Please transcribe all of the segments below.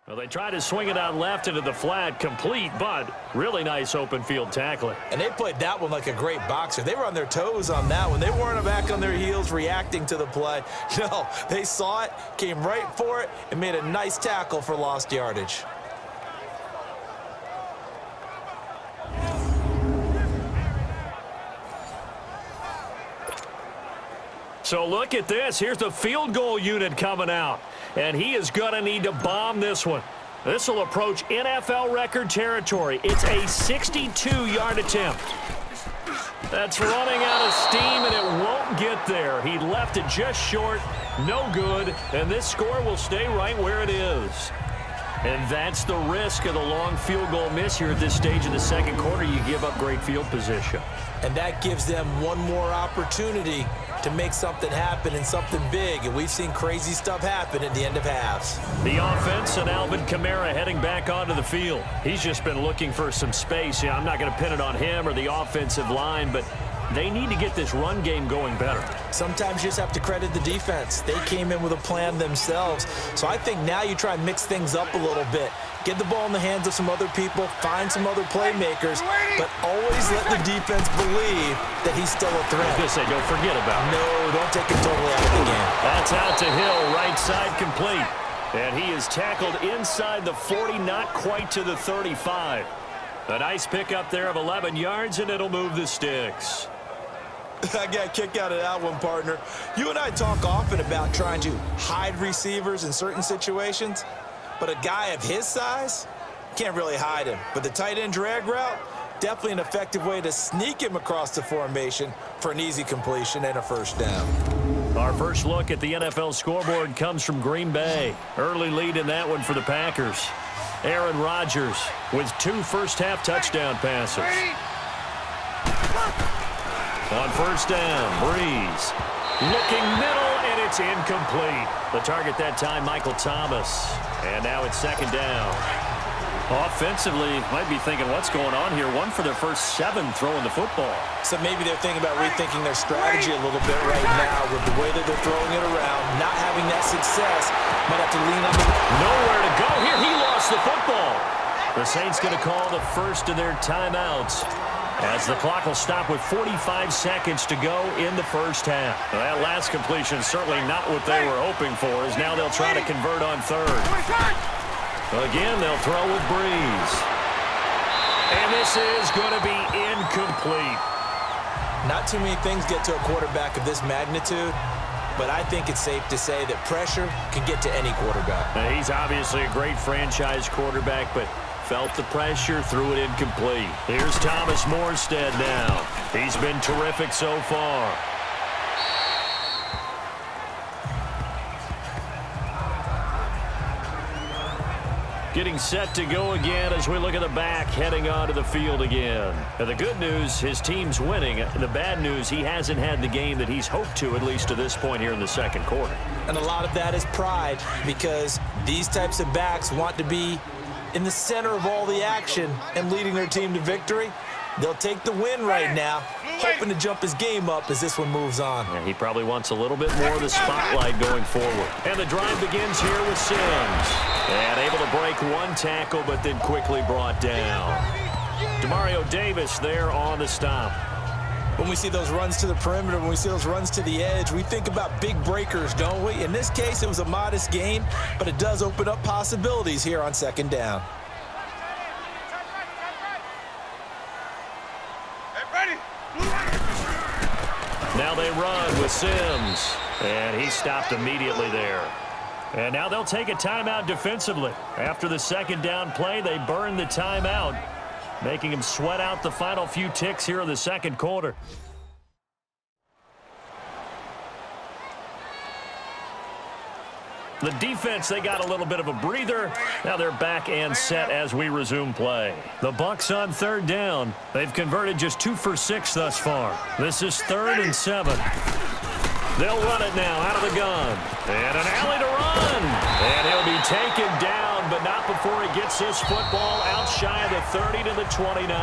Well, they tried to swing it out left into the flat, complete, but really nice open field tackling. And they played that one like a great boxer. They were on their toes on that one. They weren't back on their heels reacting to the play. No, they saw it, came right for it, and made a nice tackle for lost yardage. So look at this. Here's the field goal unit coming out. And he is going to need to bomb this one. This will approach NFL record territory. It's a 62-yard attempt. That's running out of steam, and it won't get there. He left it just short. No good. And this score will stay right where it is. And that's the risk of the long field goal miss here at this stage of the second quarter. You give up great field position. And that gives them one more opportunity to make something happen and something big. And we've seen crazy stuff happen at the end of halves. The offense and Alvin Kamara heading back onto the field. He's just been looking for some space. Yeah, I'm not going to pin it on him or the offensive line, but they need to get this run game going better. Sometimes you just have to credit the defense. They came in with a plan themselves. So I think now you try and mix things up a little bit. Get the ball in the hands of some other people, find some other playmakers, but always let the defense believe that he's still a threat. I was going to say, don't forget about it. No, don't take it totally out of the game. That's out to Hill, right side complete. And he is tackled inside the 40, not quite to the 35. A nice pickup there of 11 yards, and it'll move the sticks. I got a kick out of that one, partner. You and I talk often about trying to hide receivers in certain situations, but a guy of his size, can't really hide him. But the tight end drag route, definitely an effective way to sneak him across the formation for an easy completion and a first down. Our first look at the NFL scoreboard comes from Green Bay. Early lead in that one for the Packers. Aaron Rodgers with 2 first-half touchdown passes. On first down, Breeze. Looking middle, and it's incomplete. The target that time, Michael Thomas. And now it's second down. Offensively, might be thinking, what's going on here? 1 for their first 7 throwing the football. So maybe they're thinking about rethinking their strategy a little bit right now with the way that they're throwing it around, not having that success. Might have to lean on the... Nowhere to go here. He lost the football. The Saints going to call the first of their timeouts, as the clock will stop with 45 seconds to go in the first half. That last completion certainly not what they were hoping for, as now they'll try to convert on third. Again, they'll throw with Breeze. And this is going to be incomplete. Not too many things get to a quarterback of this magnitude, but I think it's safe to say that pressure can get to any quarterback. Now, he's obviously a great franchise quarterback, but felt the pressure, threw it incomplete. Here's Thomas Morstead now. He's been terrific so far. Getting set to go again as we look at the back, heading onto the field again. And the good news, his team's winning. The bad news, he hasn't had the game that he's hoped to, at least to this point here in the second quarter. And a lot of that is pride, because these types of backs want to be in the center of all the action and leading their team to victory. They'll take the win right now, hoping to jump his game up as this one moves on. Yeah, he probably wants a little bit more of the spotlight going forward. And the drive begins here with Sims. And able to break 1 tackle, but then quickly brought down. Demario Davis there on the stop. When we see those runs to the perimeter, when we see those runs to the edge, we think about big breakers, don't we? In this case, it was a modest gain, but it does open up possibilities here on second down. Now they run with Sims, and he stopped immediately there. And now they'll take a timeout defensively. After the second down play, they burn the timeout, making him sweat out the final few ticks here in the second quarter. The defense, they got a little bit of a breather. Now they're back and set as we resume play. The Bucs on third down. They've converted just 2 for 6 thus far. This is 3rd and 7. They'll run it now out of the gun. And an alley to run. And he'll be taken down, but not before he gets his football out shy of the 30 to the 29.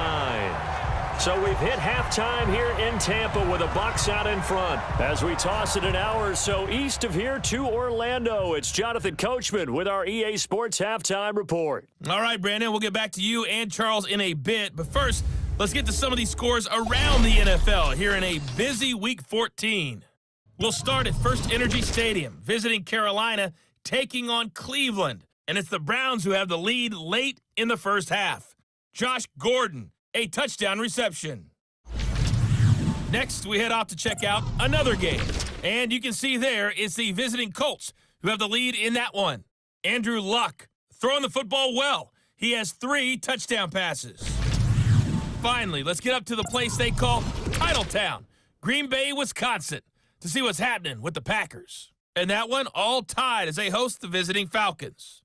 So we've hit halftime here in Tampa with the Bucs out in front. As we toss it an hour or so east of here to Orlando, it's Jonathan Coachman with our EA Sports Halftime Report. All right, Brandon, we'll get back to you and Charles in a bit. But first, let's get to some of these scores around the NFL here in a busy Week 14. We'll start at First Energy Stadium, visiting Carolina, taking on Cleveland. And it's the Browns who have the lead late in the first half. Josh Gordon, a touchdown reception. Next, we head off to check out another game. And you can see there it's the visiting Colts who have the lead in that one. Andrew Luck throwing the football well. He has 3 touchdown passes. Finally, let's get up to the place they call Titletown, Green Bay, Wisconsin, to see what's happening with the Packers. And that one all tied as they host the visiting Falcons.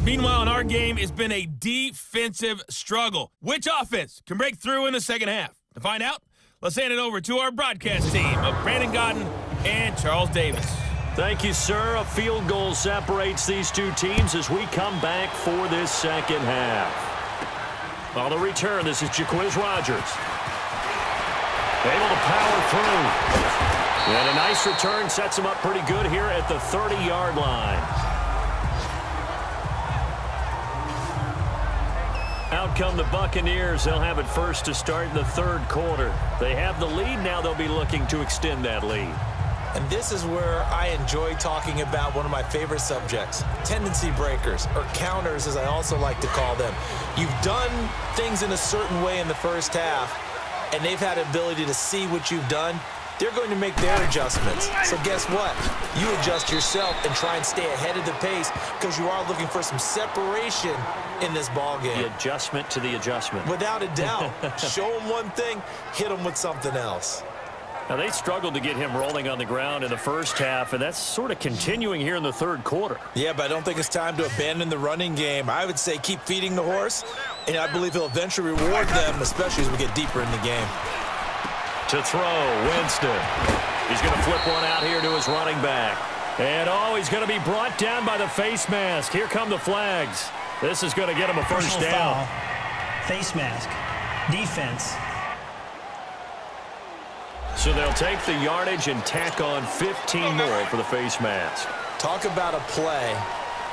Meanwhile, in our game, it's been a defensive struggle. Which offense can break through in the second half? To find out, let's hand it over to our broadcast team of Brandon Godden and Charles Davis. Thank you, sir. A field goal separates these two teams as we come back for this second half. On the return, this is Jaquiz Rogers. Able to power through. And a nice return sets him up pretty good here at the 30-yard line. Out come the Buccaneers. They'll have it first to start in the third quarter. They have the lead. Now they'll be looking to extend that lead. And this is where I enjoy talking about one of my favorite subjects, tendency breakers, or counters as I also like to call them. You've done things in a certain way in the first half, and they've had the ability to see what you've done. They're going to make their adjustments. So guess what? You adjust yourself and try and stay ahead of the pace because you are looking for some separation in this ballgame. The adjustment to the adjustment. Without a doubt. Show them one thing, hit them with something else. Now, they struggled to get him rolling on the ground in the first half, and that's sort of continuing here in the third quarter. Yeah, but I don't think it's time to abandon the running game. I would say keep feeding the horse, and I believe he'll eventually reward them, especially as we get deeper in the game. To throw, Winston. He's going to flip one out here to his running back. And, he's going to be brought down by the face mask. Here come the flags. This is going to get him a first down. Foul, face mask, defense. So they'll take the yardage and tack on 15 more for the face mask. Talk about a play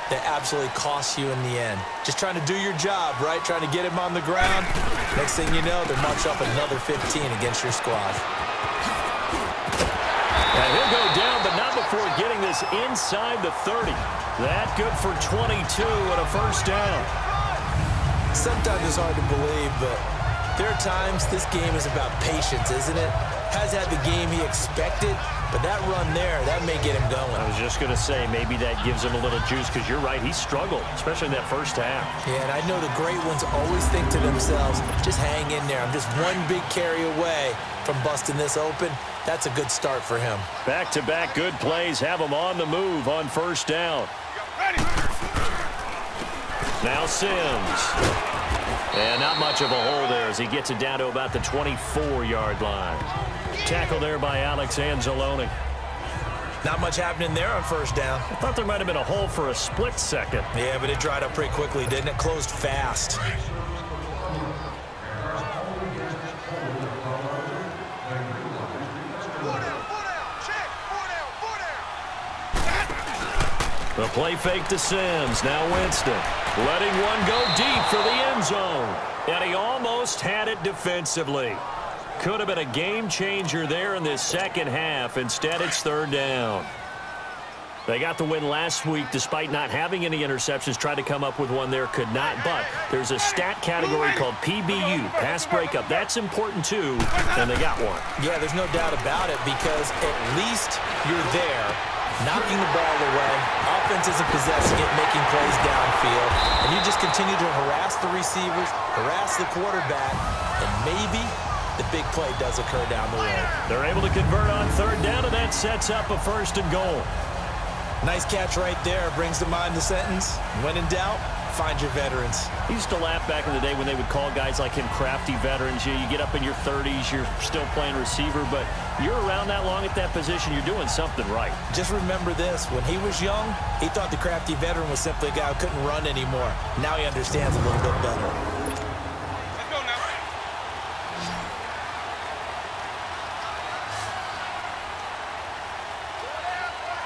that absolutely costs you in the end. Just trying to do your job, right? Trying to get him on the ground. Next thing you know, they're march up another 15 against your squad. And he'll go down, but not before getting this inside the 30. That good for 22 and a first down. Sometimes it's hard to believe, but there are times this game is about patience, isn't it? Has had the game he expected, but that run there, that may get him going. I was just going to say, maybe that gives him a little juice, because you're right, he struggled, especially in that first half. Yeah, and I know the great ones always think to themselves, just hang in there. I'm just one big carry away from busting this open. That's a good start for him. Back-to-back good plays have him on the move on first down. Now Sims. And not much of a hole there as he gets it down to about the 24-yard line. Tackle there by Alex Anzalone. Not much happening there on first down. I thought there might have been a hole for a split second. Yeah, but it dried up pretty quickly, didn't it? Closed fast. The play fake to Sims. Now Winston letting one go deep for the end zone. And he almost had it defensively. Could have been a game changer there in this second half. Instead, it's third down. They got the win last week despite not having any interceptions. Tried to come up with one there, could not. But there's a stat category called PBU, pass breakup. That's important too, and they got one. Yeah, there's no doubt about it because at least you're there, knocking the ball away. Offense isn't possessing it, making plays downfield. And you just continue to harass the receivers, harass the quarterback, and maybe the big play does occur down the road. They're able to convert on third down, and that sets up a first and goal. Nice catch right there. Brings to mind the sentence, when in doubt, find your veterans. He used to laugh back in the day when they would call guys like him crafty veterans. You get up in your 30s, you're still playing receiver, but you're around that long at that position, you're doing something right. Just remember this. When he was young, he thought the crafty veteran was simply a guy who couldn't run anymore. Now he understands a little bit better. Let's go now.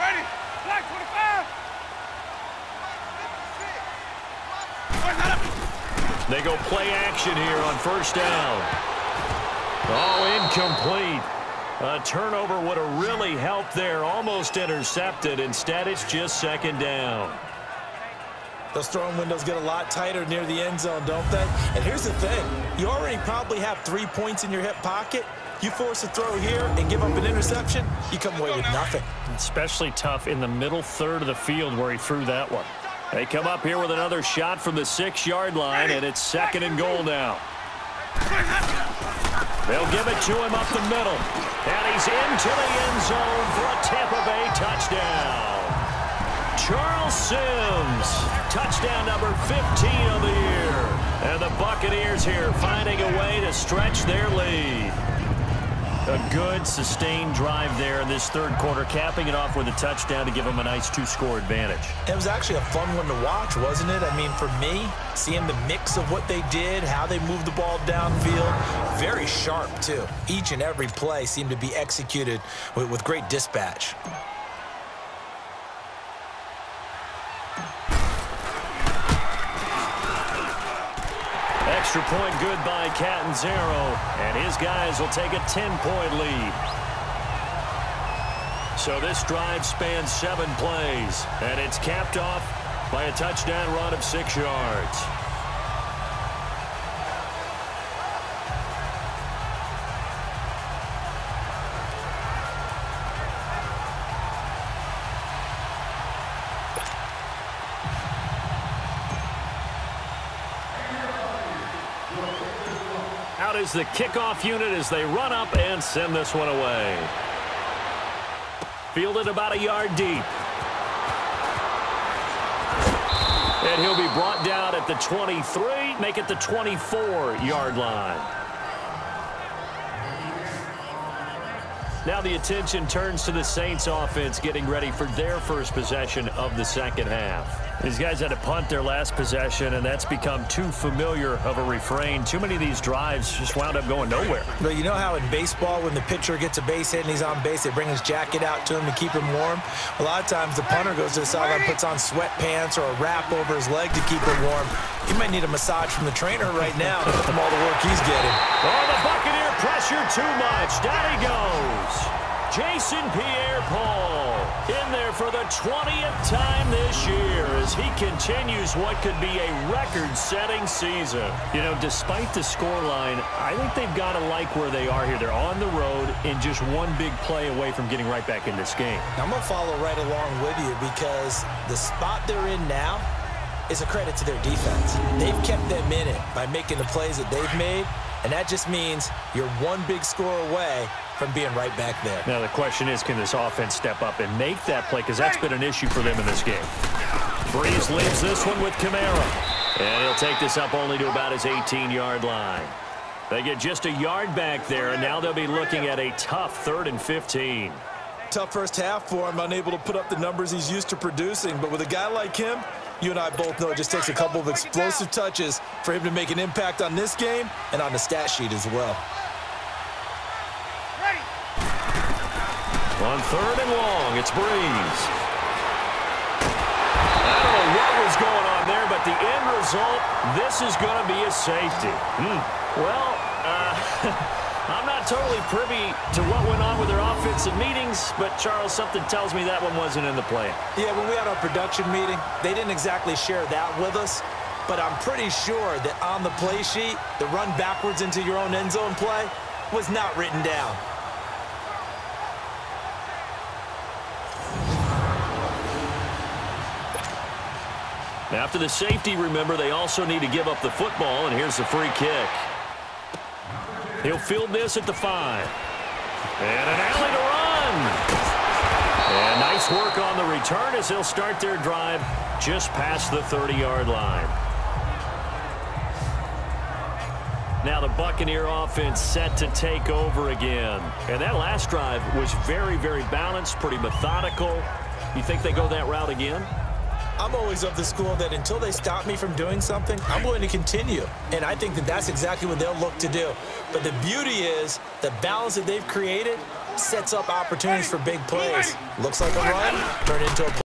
Ready. Black 25. They go play action here on first down. Oh, incomplete. A turnover would have really helped there. Almost intercepted. Instead, it's just second down. Those throwing windows get a lot tighter near the end zone, don't they? And here's the thing. You already probably have 3 points in your hip pocket. You force a throw here and give up an interception, you come away with nothing. Especially tough in the middle third of the field where he threw that one. They come up here with another shot from the 6-yard line, and it's second and goal now. They'll give it to him up the middle. And he's into the end zone for a Tampa Bay touchdown. Charles Sims, touchdown number 15 of the year. And the Buccaneers here finding a way to stretch their lead. A good, sustained drive there in this third quarter, capping it off with a touchdown to give them a nice 2-score advantage. It was actually a fun one to watch, wasn't it? I mean, for me, seeing the mix of what they did, how they moved the ball downfield, very sharp, too. Each and every play seemed to be executed with great dispatch. Extra point good by Catanzaro, and his guys will take a 10-point lead. So this drive spans 7 plays, and it's capped off by a touchdown run of 6 yards. Out is the kickoff unit as they run up and send this one away. Fielded about a yard deep. And he'll be brought down at the 23, make it the 24-yard line. Now the attention turns to the Saints offense getting ready for their first possession of the second half. These guys had to punt their last possession, and that's become too familiar of a refrain. Too many of these drives just wound up going nowhere. But you know how in baseball, when the pitcher gets a base hit and he's on base, they bring his jacket out to him to keep him warm? A lot of times the punter goes to the sideline, puts on sweatpants or a wrap over his leg to keep him warm. He might need a massage from the trainer right now from all the work he's getting. Oh, the Buccaneer pressure too much. Down he goes. Jason Pierre-Paul in there for the 20th time this year as he continues what could be a record-setting season. You know, despite the scoreline, I think they've got to like where they are here. They're on the road and just one big play away from getting right back in this game. I'm going to follow right along with you because the spot they're in now is a credit to their defense. They've kept them in it by making the plays that they've made, and that just means you're one big score away from being right back there. Now the question is, can this offense step up and make that play? Because that's been an issue for them in this game. Breeze leaves this one with Kamara. And he'll take this up only to about his 18-yard line. They get just a yard back there, and now they'll be looking at a tough 3rd and 15. Tough first half for him, unable to put up the numbers he's used to producing. But with a guy like him, you and I both know it just takes a couple of explosive touches for him to make an impact on this game and on the stat sheet as well. On 3rd and long, it's Breeze. I don't know what was going on there, but the end result, this is going to be a safety. Well, I'm not totally privy to what went on with their offensive meetings, but, Charles, something tells me that one wasn't in the plan. Yeah, when we had our production meeting, they didn't exactly share that with us, but I'm pretty sure that on the play sheet, the run backwards into your own end zone play was not written down. After the safety, remember, they also need to give up the football, and here's the free kick. He'll field this at the 5. And an alley to run. And nice work on the return as they'll start their drive just past the 30-yard line. Now the Buccaneer offense set to take over again. And that last drive was very, very balanced, pretty methodical. You think they go that route again? I'm always of the school that until they stop me from doing something, I'm going to continue. And I think that that's exactly what they'll look to do. But the beauty is the balance that they've created sets up opportunities for big plays. Looks like a run, turn into a play.